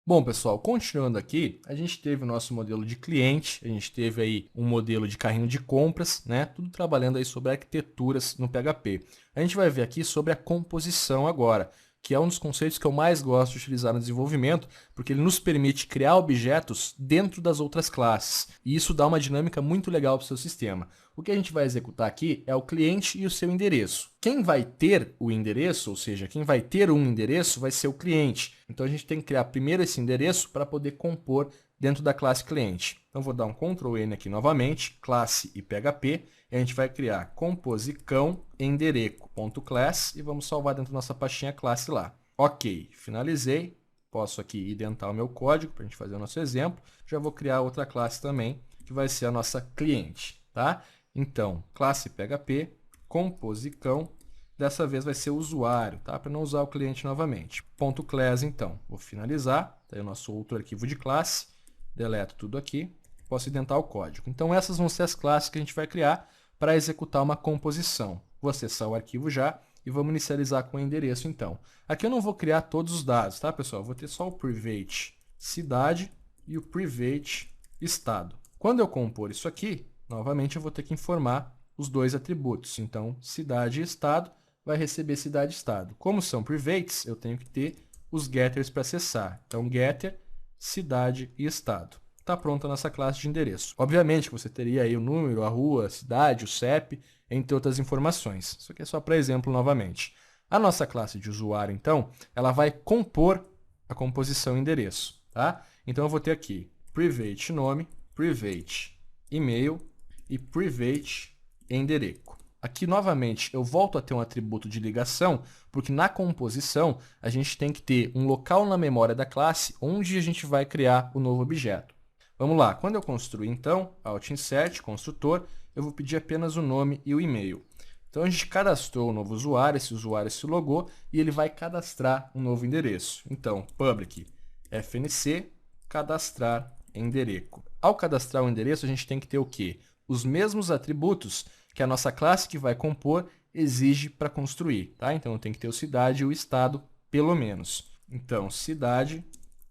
Bom, pessoal, continuando aqui, a gente teve o nosso modelo de cliente, a gente teve aí um modelo de carrinho de compras, né? Tudo trabalhando aí sobre arquiteturas no PHP. A gente vai ver aqui sobre a composição agora, que é um dos conceitos que eu mais gosto de utilizar no desenvolvimento, porque ele nos permite criar objetos dentro das outras classes. E isso dá uma dinâmica muito legal para o seu sistema. O que a gente vai executar aqui é o cliente e o seu endereço. Quem vai ter o endereço, ou seja, quem vai ter um endereço, vai ser o cliente. Então a gente tem que criar primeiro esse endereço para poder compor dentro da classe cliente. Então vou dar um Ctrl N aqui novamente, classe e PHP, e a gente vai criar composicão endereco.class e vamos salvar dentro da nossa pastinha classe lá. Ok, finalizei. Posso aqui identar o meu código para a gente fazer o nosso exemplo. Já vou criar outra classe também, que vai ser a nossa cliente, tá? Então, classe PHP, composicão, dessa vez vai ser o usuário, tá? Para não usar o cliente novamente. .class, então. Vou finalizar, tá aí o nosso outro arquivo de classe, deleto tudo aqui, posso identar o código. Então, essas vão ser as classes que a gente vai criar para executar uma composição. Vou acessar o arquivo já e vamos inicializar com o endereço, então. Aqui eu não vou criar todos os dados, tá, pessoal? Eu vou ter só o private cidade e o private estado. Quando eu compor isso aqui, novamente eu vou ter que informar os dois atributos. Então, cidade e estado vai receber cidade e estado. Como são privates, eu tenho que ter os getters para acessar. Então, getter, cidade e estado. Está pronta a nossa classe de endereço. Obviamente que você teria aí o número, a rua, a cidade, o CEP, entre outras informações. Isso aqui é só para exemplo novamente. A nossa classe de usuário, então, ela vai compor a composição endereço. Tá? Então, eu vou ter aqui private nome, private e-mail e private endereco. Aqui, novamente, eu volto a ter um atributo de ligação, porque na composição a gente tem que ter um local na memória da classe onde a gente vai criar o novo objeto. Vamos lá, quando eu construir, então, Alt Insert, construtor, eu vou pedir apenas o nome e o e-mail. Então, a gente cadastrou o novo usuário, esse usuário se logou e ele vai cadastrar um novo endereço. Então, public fnc cadastrar endereco. Ao cadastrar o endereço, a gente tem que ter o quê? Os mesmos atributos que a nossa classe que vai compor exige para construir. Tá? Então, eu tenho que ter o cidade e o estado, pelo menos. Então, cidade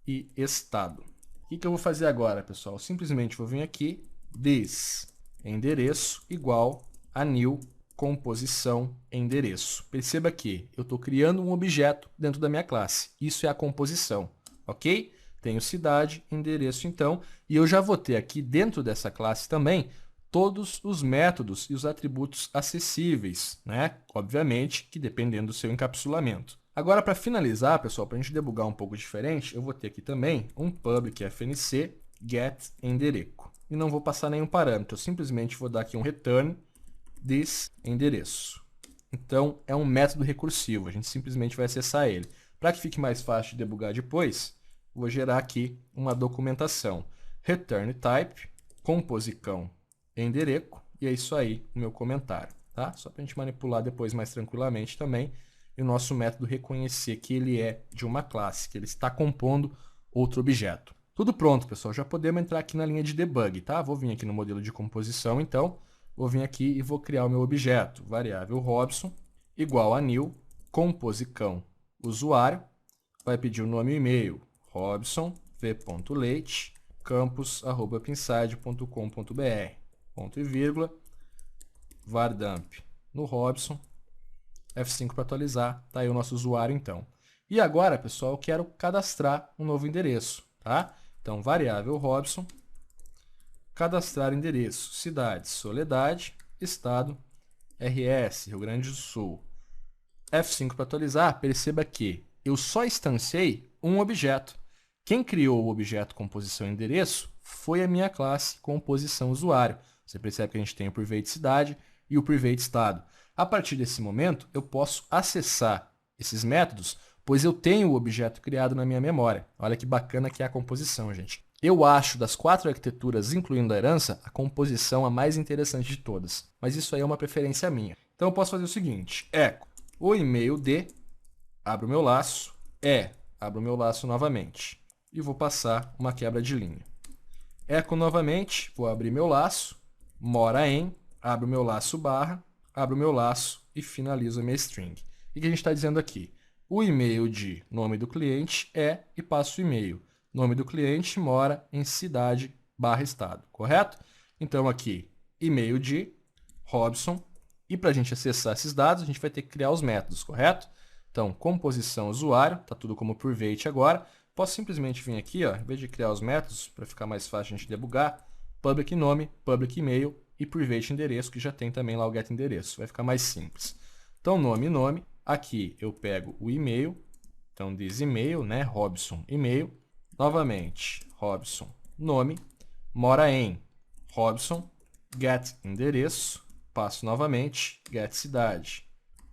e estado. O que eu vou fazer agora, pessoal? Simplesmente vou vir aqui, this endereço igual a new composição endereço. Perceba que eu estou criando um objeto dentro da minha classe. Isso é a composição, ok? Tenho cidade, endereço, então, e eu já vou ter aqui dentro dessa classe também todos os métodos e os atributos acessíveis, né? Obviamente que dependendo do seu encapsulamento. Agora, para finalizar, pessoal, para a gente debugar um pouco diferente, eu vou ter aqui também um public fnc get endereco. E não vou passar nenhum parâmetro, eu simplesmente vou dar aqui um return this endereço. Então, é um método recursivo, a gente simplesmente vai acessar ele. Para que fique mais fácil de debugar depois, vou gerar aqui uma documentação. Return type, composicão endereco, e é isso aí o meu comentário. Tá? Só para a gente manipular depois mais tranquilamente também, e o nosso método reconhecer que ele é de uma classe, que ele está compondo outro objeto. Tudo pronto, pessoal. Já podemos entrar aqui na linha de debug, tá? Vou vir aqui no modelo de composição, então. Vou vir aqui e vou criar o meu objeto. Variável Robson, igual a new, composicão, usuário. Vai pedir o nome e e-mail, robson, v.leite, campus@pinside.com.br. Ponto e vírgula, vardamp no Robson, F5 para atualizar, tá aí o nosso usuário então. E agora, pessoal, eu quero cadastrar um novo endereço, tá? Então, variável Robson, cadastrar endereço, cidade, Soledade, estado, RS, Rio Grande do Sul. F5 para atualizar, perceba que eu só instanciei um objeto. Quem criou o objeto composição endereço foi a minha classe composição usuário. Você percebe que a gente tem o private cidade e o private estado. A partir desse momento, eu posso acessar esses métodos, pois eu tenho o objeto criado na minha memória. Olha que bacana que é a composição, gente. Eu acho, das 4 arquiteturas, incluindo a herança, a composição a mais interessante de todas. Mas isso aí é uma preferência minha. Então, eu posso fazer o seguinte. Echo o e-mail de, abro o meu laço, abro o meu laço novamente. E vou passar uma quebra de linha. Echo novamente, vou abrir meu laço, mora em, abro o meu laço barra, abro o meu laço e finalizo a minha string. E o que a gente está dizendo aqui? O e-mail de nome do cliente e passo o e-mail. Nome do cliente mora em cidade/estado, correto? Então, aqui, e-mail de Robson. E para a gente acessar esses dados, a gente vai ter que criar os métodos, correto? Então, composição usuário, está tudo como private agora. Posso simplesmente vir aqui, ó, em vez de criar os métodos, para ficar mais fácil a gente debugar, public nome, public e-mail e private endereço, que já tem também lá o get endereço. Vai ficar mais simples. Então, nome. Aqui eu pego o e-mail. Então, this e-mail, né? Robson e-mail. Novamente, Robson nome. Mora em Robson. Get endereço. Passo novamente. Get cidade.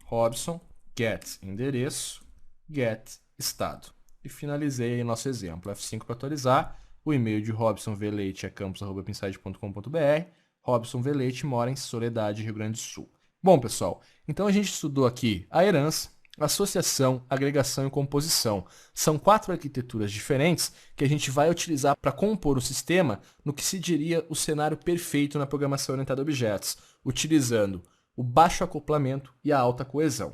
Robson. Get endereço. Get estado. E finalizei aí nosso exemplo. F5 para atualizar. O e-mail de Robson V. Leite é campus@pinside.com.br. Robson V. Leite mora em Soledade, Rio Grande do Sul. Bom, pessoal, então a gente estudou aqui a herança, associação, agregação e composição. São 4 arquiteturas diferentes que a gente vai utilizar para compor o sistema no que se diria o cenário perfeito na programação orientada a objetos, utilizando o baixo acoplamento e a alta coesão.